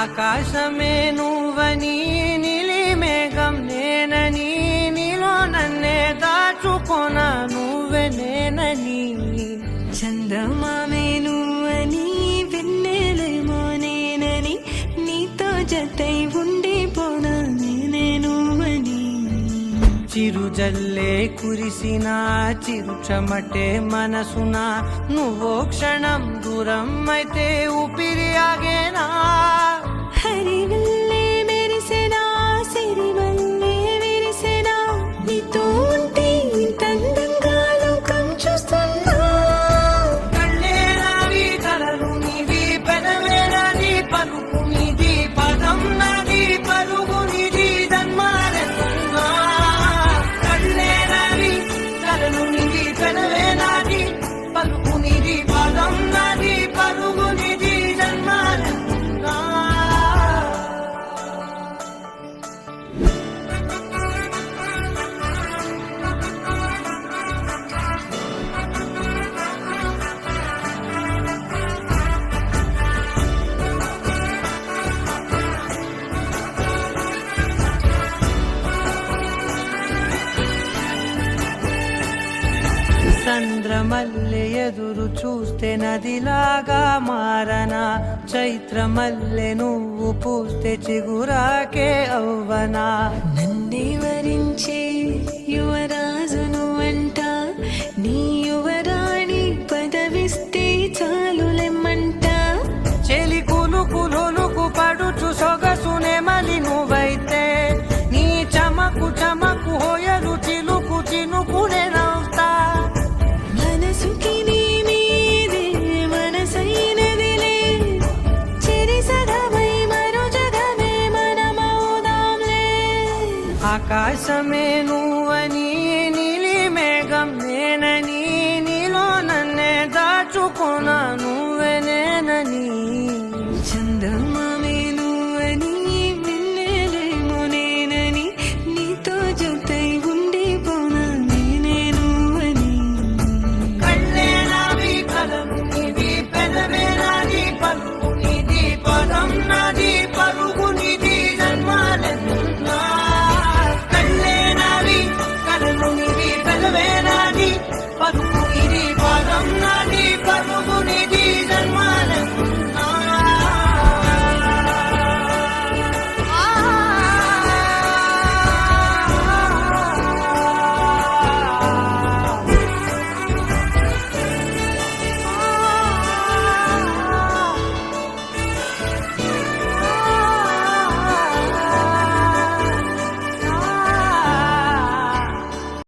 ఆకాశమే నువ్వని నీలి మేఘం నేనని నీలో నన్నే దాచుకొన నువ్వే నేనని చందమామే నువ్వని వెన్నెలేమో నేనని నీతో జతై ఉండిపోనా నేనే నువ్వని చిరుజల్లే కురిసిన చిరు చెమటే మనసున నువ్వో క్షణం దూరం అయితే ఊపిరి ఆగేనా హరివల్లే మెరిసెనా సిరివల్లే విరిసెనా నీతో ఉంటే ఇంతందంగా లోకం చూస్తున్నా కళ్ళే నావి కలలు నీవి పెదవే నాది పలుకు నీది పదం నాది పలుగు నీది జన్మాలెత్తున్నా కళ్ళే నావి కలలు నీవి పెదవే నాది పలుకు నీది పదం నాది పలుగు నీది జన్మాలెత్తున్నా చంద్రమల్లె ఎదురు చూస్తే నదిలాగా మారనా చైత్రమల్లె నువ్వు పూస్తే చిగురాకే అవ్వనా నన్నే వరించే యువరాజును అంట నీ యువరాణి పదవిస్తే చాలులెమ్మంట చెలి కులుకు పడుచు సొగసునే మలి నువ్వైతే నీ చమకు చమకు హోయలు చిలుకు చినుకునే నవ్వుతా మనసుకి నీ మీదే మనసైనదిలే చెరి సగమై మరో జగమే మనమవుదాంలే ఆకాశమే నువ్వని నీలి మేఘం నేనని నీలో నన్నే దాచుకున్నాను